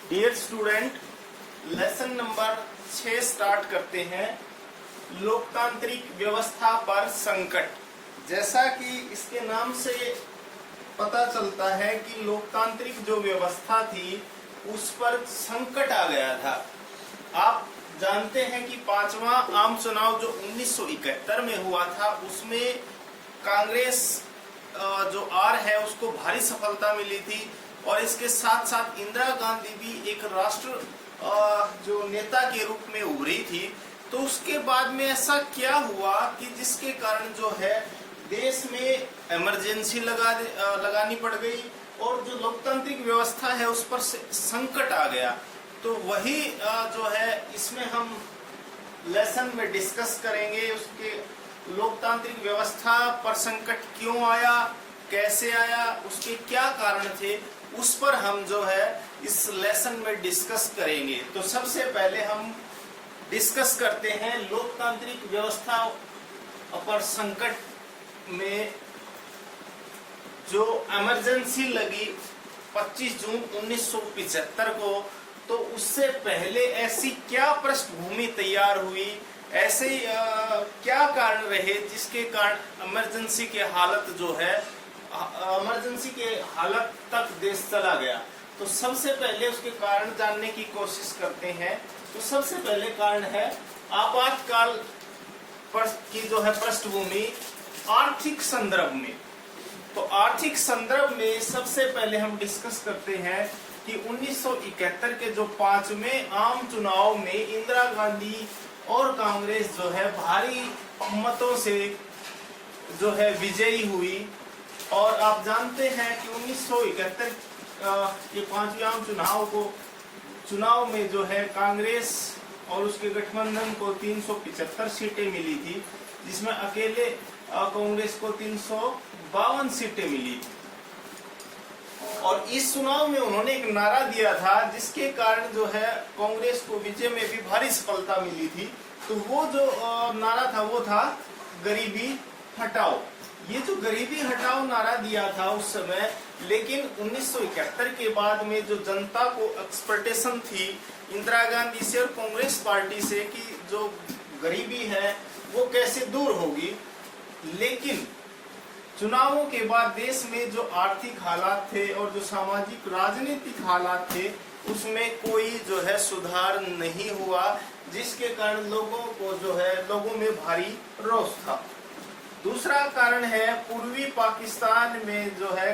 Dear student, lesson number 6 start करते हैं। लोकतांत्रिक व्यवस्था पर संकट। जैसा कि इसके नाम से पता चलता है कि लोकतांत्रिक जो व्यवस्था थी उस पर संकट आ गया था। आप जानते हैं कि 5वां आम चुनाव जो 1971 में हुआ था उसमें कांग्रेस जो आर है उसको भारी सफलता मिली थी और इसके साथ साथ इंदिरा गांधी भी एक राष्ट्र जो नेता के रूप में उभरी थी। तो उसके बाद में ऐसा क्या हुआ कि जिसके कारण जो है देश में इमरजेंसी लगानी पड़ गई और जो लोकतांत्रिक व्यवस्था है उस पर संकट आ गया। तो वही जो है इसमें हम लेसन में डिस्कस करेंगे। उसके लोकतांत्रिक व्यवस्था पर संकट क्यों आया, कैसे आया, उसके क्या कारण थे, उस पर हम जो है इस लेसन में डिस्कस करेंगे। तो सबसे पहले हम डिस्कस करते हैं लोकतांत्रिक व्यवस्था पर संकट में जो इमरजेंसी लगी 25 जून 1975 को। तो उससे पहले ऐसी क्या पृष्ठभूमि तैयार हुई, ऐसे क्या कारण रहे जिसके कारण इमरजेंसी के हालत जो है इमरजेंसी के हालत तक देश चला गया। तो सबसे पहले उसके कारण जानने की कोशिश करते हैं। तो सबसे पहले कारण है आपातकाल की जो है पृष्ठभूमि आर्थिक संदर्भ में। तो आर्थिक संदर्भ में सबसे पहले हम डिस्कस करते हैं कि 1971 के जो 5वें आम चुनाव में इंदिरा गांधी और कांग्रेस जो है भारी मतों से जो है विजयी हुई। और आप जानते हैं कि 1971 के 5वें आम चुनाव में जो है कांग्रेस और उसके गठबंधन को 375 सीटें मिली थी, जिसमें अकेले कांग्रेस को 352 सीटें मिली। और इस चुनाव में उन्होंने एक नारा दिया था जिसके कारण जो है कांग्रेस को विजय में भी भारी सफलता मिली थी। तो वो जो नारा था वो था गरीबी हटाओ। ये जो गरीबी हटाओ नारा दिया था उस समय, लेकिन 1971 के बाद में जो जनता को एक्सपेक्टेशन थी इंदिरा गांधी से और कांग्रेस पार्टी से कि जो गरीबी है वो कैसे दूर होगी, लेकिन चुनावों के बाद देश में जो आर्थिक हालात थे और जो सामाजिक राजनीतिक हालात थे उसमें कोई जो है सुधार नहीं हुआ, जिसके कारण लोगों को जो है लोगों में भारी रोष था। दूसरा कारण है पूर्वी पाकिस्तान में जो है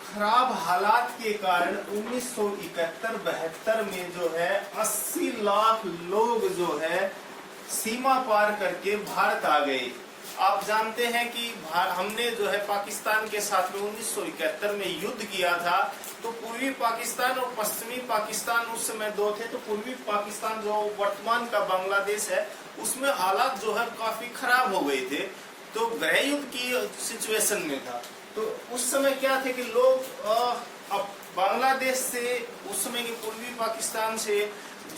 खराब हालात के कारण 1971-72 में जो है 80 लाख लोग जो है सीमा पार करके भारत आ गए। आप जानते हैं कि हमने जो है पाकिस्तान के साथ में 1971 में युद्ध किया था। तो पूर्वी पाकिस्तान और पश्चिमी पाकिस्तान उस समय दो थे। तो पूर्वी पाकिस्तान जो वर्तमान का बांग्लादेश है उसमें हालात जो है काफी खराब हो गए थे। तो गृह युद्ध की सिचुएशन में था। तो उस समय क्या थे कि लोग अब बांग्लादेश से उस समय के पूर्वी पाकिस्तान से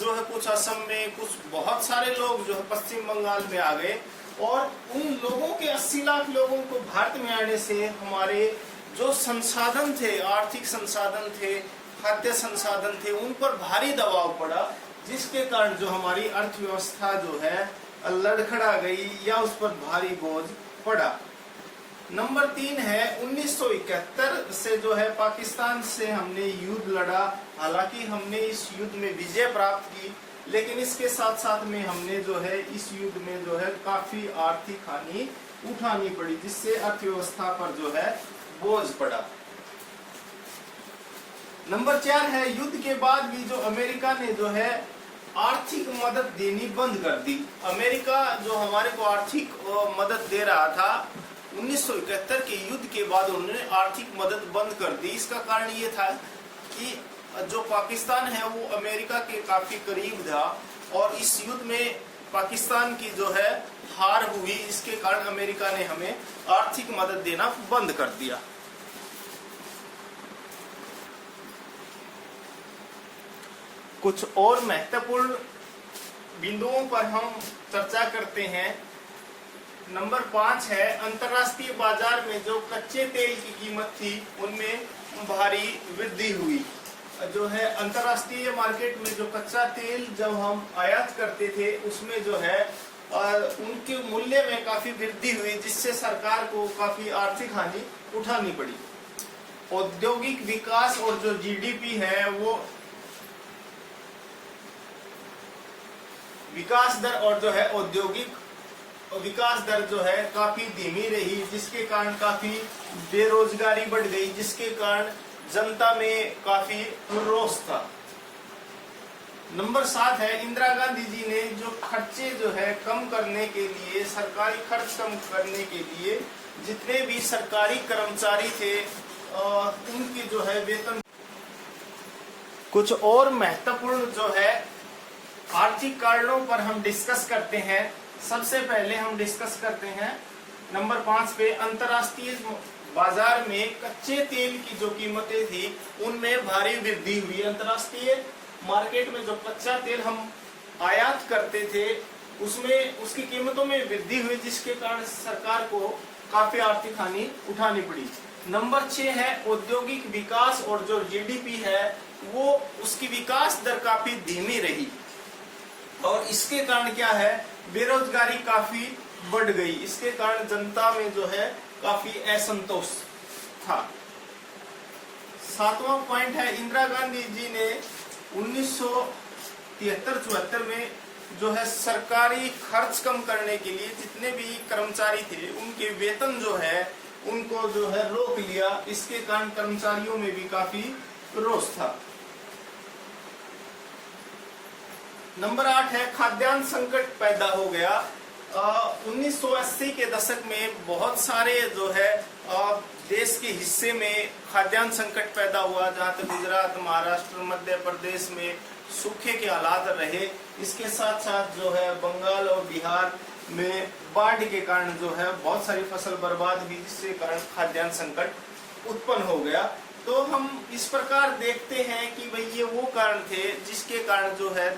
जो है कुछ असम में, कुछ बहुत सारे लोग जो है पश्चिम बंगाल में आ गए और उन लोगों के 80 लाख लोगों को भारत में आने से हमारे जो संसाधन थे, आर्थिक संसाधन थे, खाद्य संसाधन थे, उन पर भारी दबाव पड़ा, जिसके कारण जो हमारी अर्थव्यवस्था जो है लड़खड़ा गई या उस पर भारी बोझ पड़ा। नंबर 3 है 1971 से जो है पाकिस्तान से हमने युद्ध लड़ा। हालांकि हमने इस युद्ध में विजय प्राप्त की, लेकिन इसके साथ साथ में हमने जो है इस युद्ध में जो है काफी आर्थिक हानि उठानी पड़ी, जिससे अर्थव्यवस्था पर जो है बोझ पड़ा। नंबर 4 है युद्ध के बाद भी जो अमेरिका ने जो है आर्थिक मदद देनी बंद कर दी। अमेरिका जो हमारे को आर्थिक मदद दे रहा था 1971 के युद्ध के बाद उन्होंने आर्थिक मदद बंद कर दी। इसका कारण ये था कि जो पाकिस्तान है वो अमेरिका के काफी करीब था और इस युद्ध में पाकिस्तान की जो है हार हुई, इसके कारण अमेरिका ने हमें आर्थिक मदद देना बंद कर दिया। कुछ और महत्वपूर्ण बिंदुओं पर हम चर्चा करते हैं। नंबर 5 है अंतर्राष्ट्रीय बाजार में जो कच्चे तेल की कीमत थी उनमें भारी वृद्धि हुई। जो है अंतर्राष्ट्रीय मार्केट में जो कच्चा तेल जब हम आयात करते थे उसमें जो है उनके मूल्य में काफी वृद्धि हुई, जिससे सरकार को काफी आर्थिक हानि उठानी पड़ी। औद्योगिक विकास और जो जीडीपी है वो विकास दर और जो है औद्योगिक विकास दर जो है काफी धीमी रही, जिसके कारण काफी बेरोजगारी बढ़ गई, जिसके कारण जनता में काफी रोष था। नंबर 7 है इंदिरा गांधी जी ने जो खर्चे जो है कम करने के लिए, सरकारी खर्च कम करने के लिए जितने भी सरकारी कर्मचारी थे उनकी जो है वेतन। कुछ और महत्वपूर्ण जो है आर्थिक कारणों पर हम डिस्कस करते हैं। सबसे पहले हम डिस्कस करते हैं नंबर 5 पे, अंतर्राष्ट्रीय बाजार में कच्चे तेल की जो कीमतें थी उनमें भारी वृद्धि हुई। अंतर्राष्ट्रीय मार्केट में जो कच्चा तेल हम आयात करते थे उसमें उसकी कीमतों में वृद्धि हुई, जिसके कारण सरकार को काफी आर्थिक हानि उठानी पड़ी। नंबर 6 है औद्योगिक विकास और जो जीडीपी है वो उसकी विकास दर काफी धीमी रही, और इसके कारण क्या है, बेरोजगारी काफी बढ़ गई। इसके कारण जनता में जो है काफी असंतोष था। 7वां पॉइंट है इंदिरा गांधी जी ने 1973-74 में जो है सरकारी खर्च कम करने के लिए जितने भी कर्मचारी थे उनके वेतन जो है उनको जो है रोक लिया। इसके कारण कर्मचारियों में भी काफी रोष था। नंबर 8 है खाद्यान्न संकट पैदा हो गया। 1980 के दशक में बहुत सारे जो है देश के हिस्से में खाद्यान्न संकट पैदा हुआ, जहां तक गुजरात, महाराष्ट्र, मध्य प्रदेश में सूखे के हालात रहे। इसके साथ साथ जो है बंगाल और बिहार में बाढ़ के कारण जो है बहुत सारी फसल बर्बाद हुई, जिसके कारण खाद्यान्न संकट उत्पन्न हो गया। तो हम इस प्रकार देखते हैं कि भाई ये वो कारण थे जिसके कारण जो है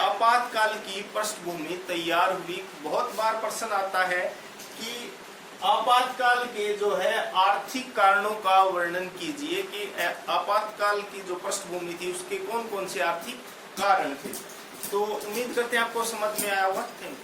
आपातकाल की पृष्ठभूमि तैयार हुई। बहुत बार प्रश्न आता है कि आपातकाल के जो है आर्थिक कारणों का वर्णन कीजिए कि आपातकाल की जो पृष्ठभूमि थी उसके कौन कौन से आर्थिक कारण थे। तो उम्मीद करते हैं आपको समझ में आया होगा। Thank you.